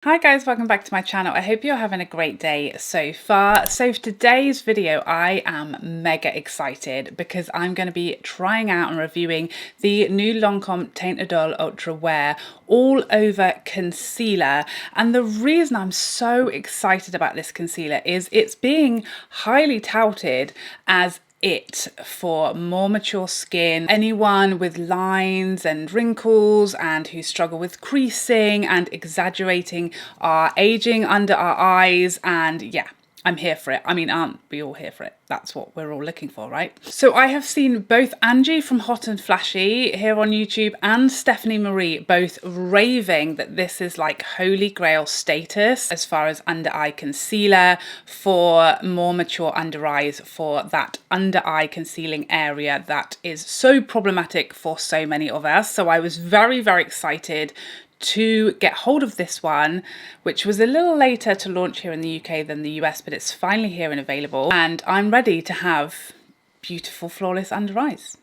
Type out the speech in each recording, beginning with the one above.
Hi guys, welcome back to my channel. I hope you're having a great day so far. So for today's video, I am mega excited because I'm going to be trying out and reviewing the new Lancome Teint Idole Ultra Wear All Over Concealer. And the reason I'm so excited about this concealer is it's being highly touted as it for more mature skin, anyone with lines and wrinkles and who struggle with creasing and exaggerating our aging under our eyes. And yeah, I'm here for it. I mean, aren't we all here for it? That's what we're all looking for, right? So I have seen both Angie from Hot and Flashy here on YouTube and Stephanie Marie both raving that this is like holy grail status as far as under eye concealer for more mature under eyes, for that under eye concealing area that is so problematic for so many of us. So I was very, very excited to get hold of this one, which was a little later to launch here in the UK than the US, but it's finally here and available. And I'm ready to have beautiful, flawless under eyes.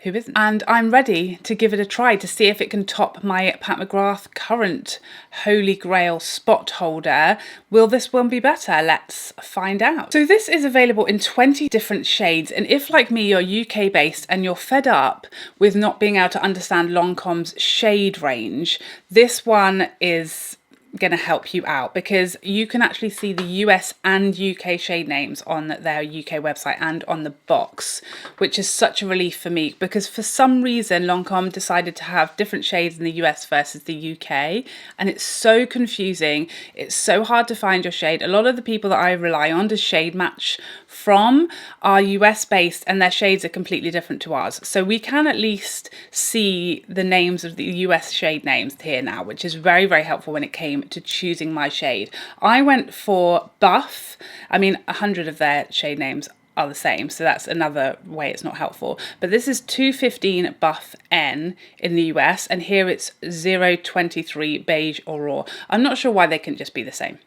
Who isn't? And I'm ready to give it a try to see if it can top my Pat McGrath current Holy Grail spot holder. Will this one be better? Let's find out. So this is available in 20 different shades. And if like me, you're UK based and you're fed up with not being able to understand Lancome's shade range, this one is going to help you out because you can actually see the US and UK shade names on their UK website and on the box, which is such a relief for me because for some reason Lancome decided to have different shades in the US versus the UK, and it's so confusing. It's so hard to find your shade. A lot of the people that I rely on to shade match from are US based and their shades are completely different to ours. So we can at least see the names of the US shade names here now, which is very, very helpful when it came to choosing my shade. I went for Buff. I mean, 100 of their shade names are the same, so that's another way it's not helpful. But this is 215 Buff N in the US, and here it's 023 Beige Aurore. I'm not sure why they can just be the same,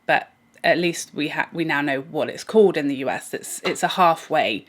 but at least we now know what it's called in the US. It's a halfway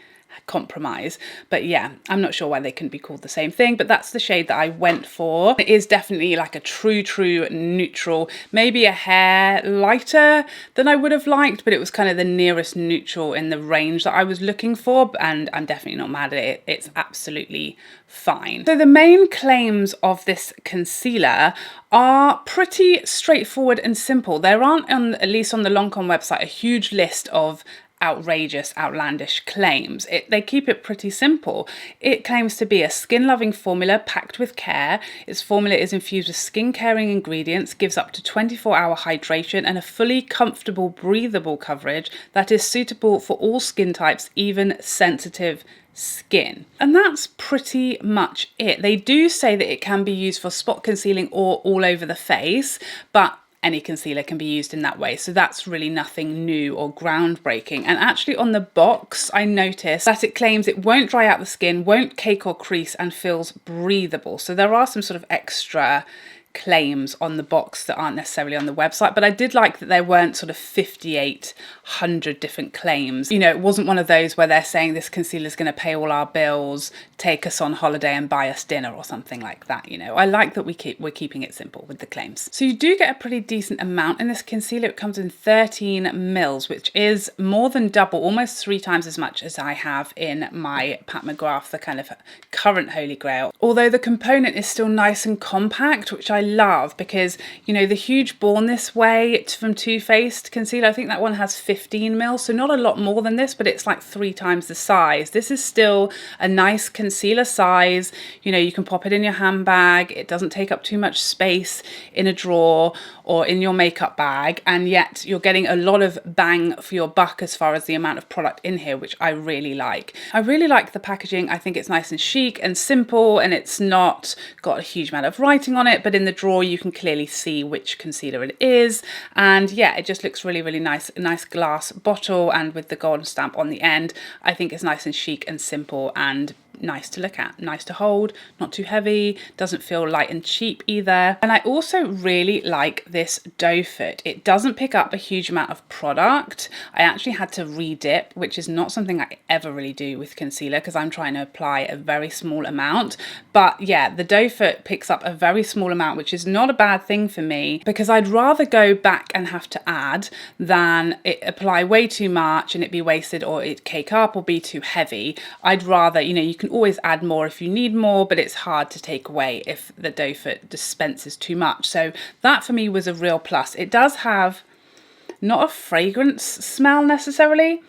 compromise, but yeah, I'm not sure why they couldn't be called the same thing, but that's the shade that I went for. It is definitely like a true neutral, maybe a hair lighter than I would have liked, but it was kind of the nearest neutral in the range that I was looking for, and I'm definitely not mad at it. It's absolutely fine. So the main claims of this concealer are pretty straightforward and simple. There aren't, at least on the Lancome website, a huge list of outrageous, outlandish claims. They keep it pretty simple. It claims to be a skin-loving formula packed with care. Its formula is infused with skin-caring ingredients, gives up to 24-hour hydration and a fully comfortable, breathable coverage that is suitable for all skin types, even sensitive skin. And that's pretty much it. They do say that it can be used for spot concealing or all over the face, but any concealer can be used in that way. So that's really nothing new or groundbreaking. And actually on the box, I noticed that it claims it won't dry out the skin, won't cake or crease, and feels breathable. So there are some sort of extra claims on the box that aren't necessarily on the website, but I did like that there weren't sort of 5,800 different claims. You know, it wasn't one of those where they're saying this concealer is going to pay all our bills, take us on holiday and buy us dinner or something like that. You know, I like that we're keeping it simple with the claims. So you do get a pretty decent amount in this concealer. It comes in 13 mils, which is more than double, almost 3 times as much as I have in my Pat McGrath, the kind of current Holy Grail. Although the component is still nice and compact, which I love because, you know, the huge Born This Way from Too Faced concealer, I think that one has 15 mils, so not a lot more than this, but it's like 3 times the size. This is still a nice concealer size. You know, you can pop it in your handbag. It doesn't take up too much space in a drawer or in your makeup bag, and yet you're getting a lot of bang for your buck as far as the amount of product in here, which I really like. I really like the packaging. I think it's nice and chic and simple, and it's not got a huge amount of writing on it, but in the drawer you can clearly see which concealer it is. And yeah, it just looks really, really nice. A nice glass bottle, and with the golden stamp on the end, I think it's nice and chic and simple and nice to look at, nice to hold, not too heavy, doesn't feel light and cheap either. And I also really like this doe foot. It doesn't pick up a huge amount of product. I actually had to re-dip, which is not something I ever really do with concealer because I'm trying to apply a very small amount. But yeah, the doe foot picks up a very small amount, which is not a bad thing for me because I'd rather go back and have to add than it apply way too much and it be wasted or it cake up or be too heavy. I'd rather, you know, you can always add more if you need more, but it's hard to take away if the doe foot dispenses too much. So that for me was a real plus. It does have not a fragrance smell necessarily,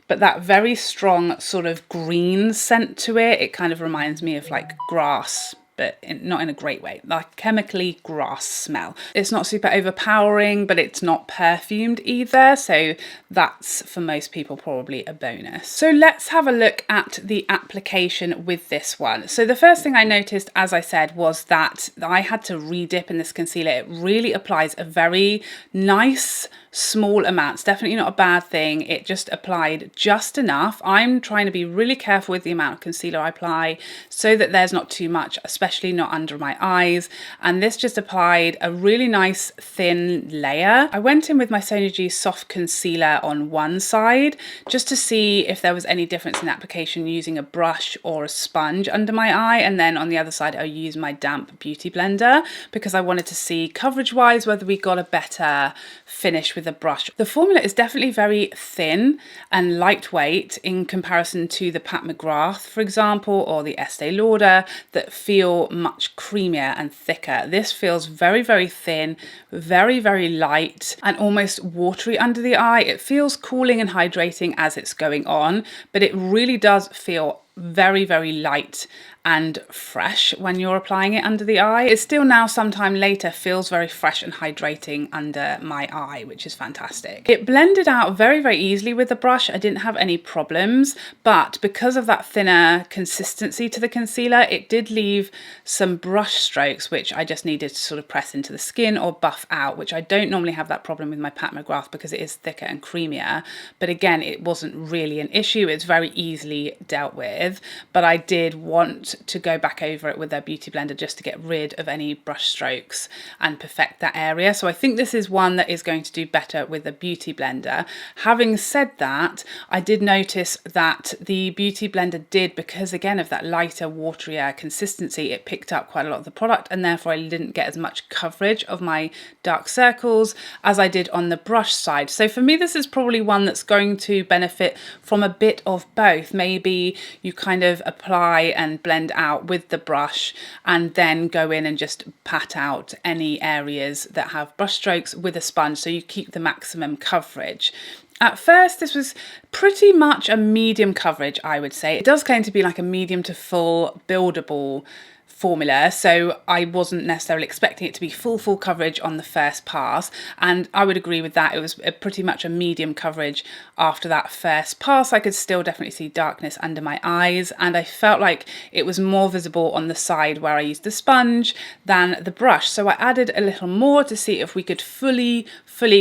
but that very strong sort of green scent to it. It kind of reminds me of like grass, but not in a great way, like chemically grass smell. It's not super overpowering, but it's not perfumed either. So that's for most people probably a bonus. So let's have a look at the application with this one. So the first thing I noticed, as I said, was that I had to re-dip in this concealer. It really applies a very nice, small amounts, definitely not a bad thing. It just applied just enough. I'm trying to be really careful with the amount of concealer I apply so that there's not too much, especially not under my eyes. And this just applied a really nice thin layer. I went in with my Sonia G soft concealer on one side just to see if there was any difference in application using a brush or a sponge under my eye. And then on the other side, I used my damp beauty blender because I wanted to see coverage wise whether we got a better finish with a brush. The formula is definitely very thin and lightweight in comparison to the Pat McGrath, for example, or the Estee Lauder that feel much creamier and thicker. This feels very, very thin, very, very light and almost watery under the eye. It feels cooling and hydrating as it's going on, but it really does feel very, very light and fresh when you're applying it under the eye. It still now sometime later feels very fresh and hydrating under my eye, which is fantastic. It blended out very, very easily with the brush. I didn't have any problems, but because of that thinner consistency to the concealer, it did leave some brush strokes, which I just needed to sort of press into the skin or buff out, which I don't normally have that problem with my Pat McGrath because it is thicker and creamier. But again, it wasn't really an issue. It's very easily dealt with, but I did want to go back over it with their beauty blender just to get rid of any brush strokes and perfect that area. So I think this is one that is going to do better with a beauty blender. Having said that, I did notice that the beauty blender did, because again of that lighter, waterier consistency, it picked up quite a lot of the product and therefore I didn't get as much coverage of my dark circles as I did on the brush side. So for me, this is probably one that's going to benefit from a bit of both. Maybe you kind of apply and blend out with the brush and then go in and just pat out any areas that have brush strokes with a sponge so you keep the maximum coverage. At first, this was pretty much a medium coverage, I would say. It does claim to be like a medium to full buildable formula, so I wasn't necessarily expecting it to be full coverage on the first pass, and I would agree with that. It was pretty much a medium coverage after that first pass. I could still definitely see darkness under my eyes, and I felt like it was more visible on the side where I used the sponge than the brush, so I added a little more to see if we could fully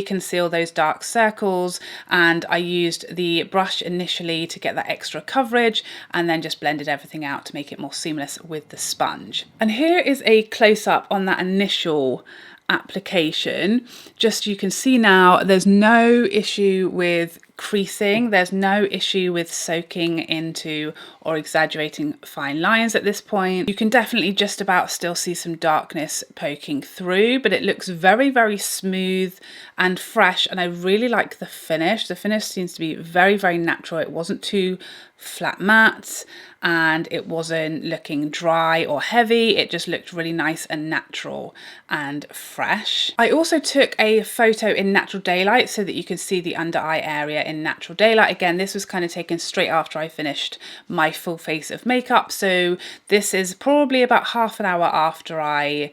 conceal those dark circles, and I used the brush initially to get that extra coverage and then just blended everything out to make it more seamless with the sponge. And here is a close-up on that initial application. Just you can see now there's no issue with creasing, there's no issue with soaking into or exaggerating fine lines at this point. You can definitely just about still see some darkness poking through, but it looks very, very smooth and fresh, and I really like the finish. The finish seems to be very, very natural. It wasn't too flat matte and it wasn't looking dry or heavy. It just looked really nice and natural and fresh. I also took a photo in natural daylight so that you can see the under eye area in natural daylight. Again, this was kind of taken straight after I finished my full face of makeup, so this is probably about half an hour after I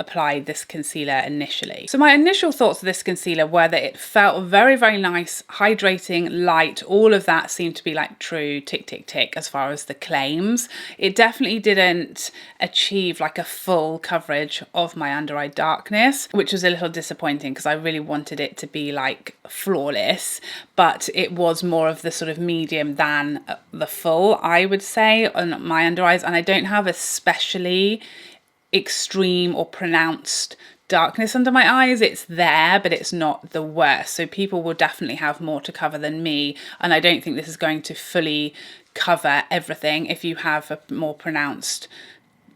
applied this concealer initially. So my initial thoughts of this concealer were that it felt very, very nice, hydrating, light, all of that seemed to be like true tick, tick, tick as far as the claims. It definitely didn't achieve like a full coverage of my under eye darkness, which was a little disappointing because I really wanted it to be like flawless, but it was more of the sort of medium than the full, I would say, on my under eyes. And I don't have especially extreme or pronounced darkness under my eyes. It's there, but it's not the worst. So people will definitely have more to cover than me. And I don't think this is going to fully cover everything if you have a more pronounced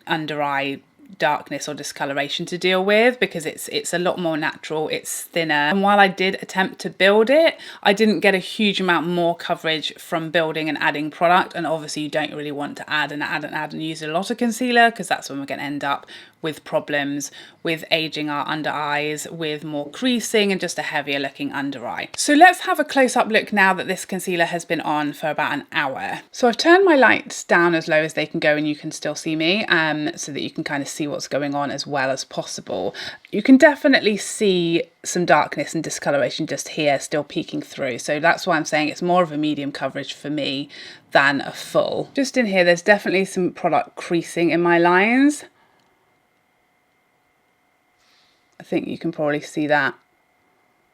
under eye darkness or discoloration to deal with, because it's a lot more natural, it's thinner. And while I did attempt to build it, I didn't get a huge amount more coverage from building and adding product. And obviously you don't really want to add and use a lot of concealer, because that's when we're going to end up with problems with aging our under eyes, with more creasing and just a heavier looking under eye. So let's have a close-up look now that this concealer has been on for about an hour. So I've turned my lights down as low as they can go and you can still see me, so that you can kind of see what's going on as well as possible. You can definitely see some darkness and discoloration just here still peeking through. So that's why I'm saying it's more of a medium coverage for me than a full. Just in here, there's definitely some product creasing in my lines. I think you can probably see that.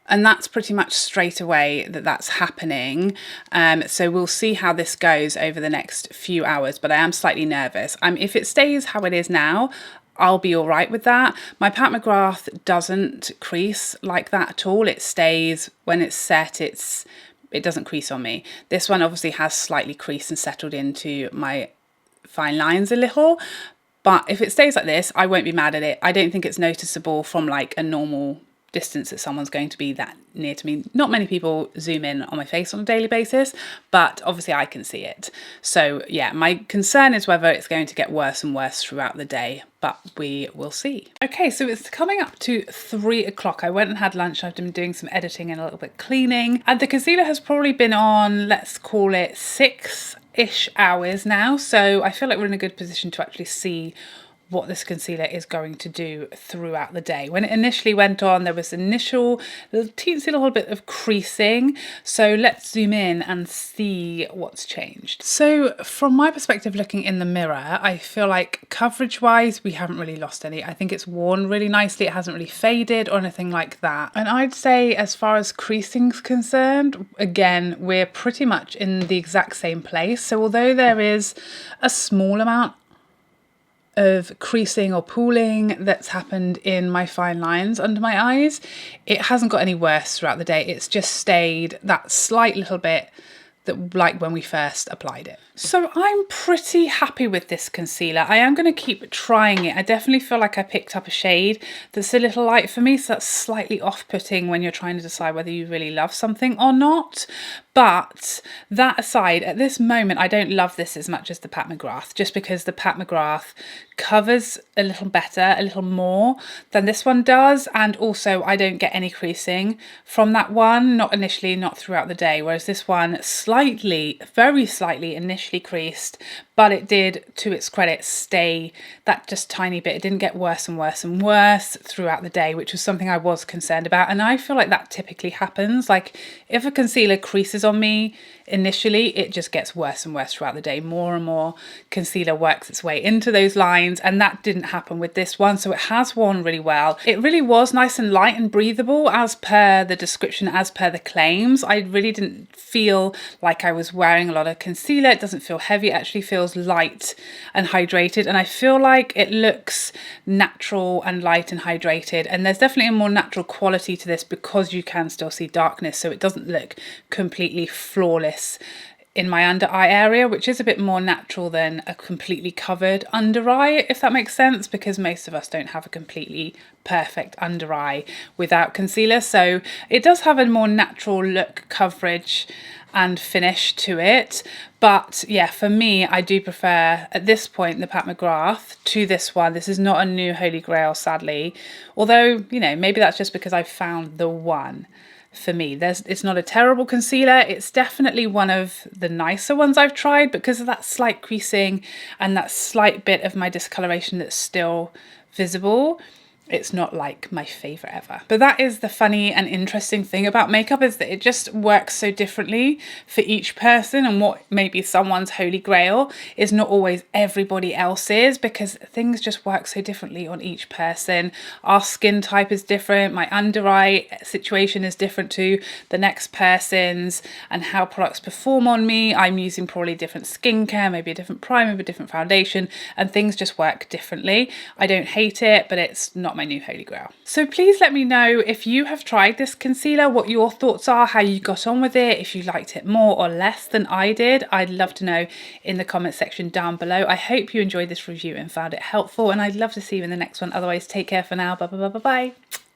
And that's pretty much straight away that's happening. So we'll see how this goes over the next few hours, but I am slightly nervous. If it stays how it is now, I'll be all right with that. My Pat McGrath doesn't crease like that at all. It stays, when it's set, it doesn't crease on me. This one obviously has slightly creased and settled into my fine lines a little. But if it stays like this, I won't be mad at it. I don't think it's noticeable from like a normal distance that someone's going to be that near to me. Not many people zoom in on my face on a daily basis, but obviously I can see it. So yeah, my concern is whether it's going to get worse and worse throughout the day, but we will see. Okay, so it's coming up to 3 o'clock. I went and had lunch. I've been doing some editing and a little bit cleaning, and the concealer has probably been on, let's call it 6-ish hours now. So I feel like we're in a good position to actually see what this concealer is going to do throughout the day. When it initially went on, there was initial teensy little bit of creasing. So let's zoom in and see what's changed. So from my perspective, looking in the mirror, I feel like coverage wise, we haven't really lost any. I think it's worn really nicely. It hasn't really faded or anything like that. And I'd say as far as creasing's concerned, again, we're pretty much in the exact same place. So although there is a small amount of creasing or pooling that's happened in my fine lines under my eyes, it hasn't got any worse throughout the day. It's just stayed that slight little bit that, like when we first applied it. So I'm pretty happy with this concealer. I am going to keep trying it. I definitely feel like I picked up a shade that's a little light for me, so that's slightly off-putting when you're trying to decide whether you really love something or not. But that aside, at this moment, I don't love this as much as the Pat McGrath, just because the Pat McGrath covers a little better, a little more than this one does. And also I don't get any creasing from that one, not initially, not throughout the day. Whereas this one slightly, very slightly initially creased, but it did, to its credit, stay that just tiny bit. It didn't get worse and worse and worse throughout the day, which was something I was concerned about. And I feel like that typically happens. Like if a concealer creases on me initially, it just gets worse and worse throughout the day. More and more concealer works its way into those lines, and that didn't happen with this one. So it has worn really well. It really was nice and light and breathable as per the description, as per the claims. I really didn't feel like I was wearing a lot of concealer. It doesn't feel heavy. It actually feels light and hydrated, and I feel like it looks natural and light and hydrated. And there's definitely a more natural quality to this because you can still see darkness, so it doesn't look completely flawless in my under eye area, which is a bit more natural than a completely covered under eye, if that makes sense, because most of us don't have a completely perfect under eye without concealer. So it does have a more natural look, coverage and finish to it. But yeah, for me, I do prefer at this point the Pat McGrath to this one. This is not a new holy grail, sadly, although, you know, maybe that's just because I've found the one for me. It's not a terrible concealer. It's definitely one of the nicer ones I've tried because of that slight creasing and that slight bit of my discoloration that's still visible. it's not like my favorite ever. But that is the funny and interesting thing about makeup, is that it just works so differently for each person, and what maybe someone's holy grail is not always everybody else's, because things just work so differently on each person. Our skin type is different, my under eye situation is different to the next person's, and how products perform on me. I'm using probably different skincare, maybe a different primer, a different foundation, and things just work differently. I don't hate it, but it's not my new holy grail. So please let me know if you have tried this concealer, what your thoughts are, how you got on with it, if you liked it more or less than I did. I'd love to know in the comment section down below. I hope you enjoyed this review and found it helpful, and I'd love to see you in the next one. Otherwise, take care for now. Bye bye bye bye bye.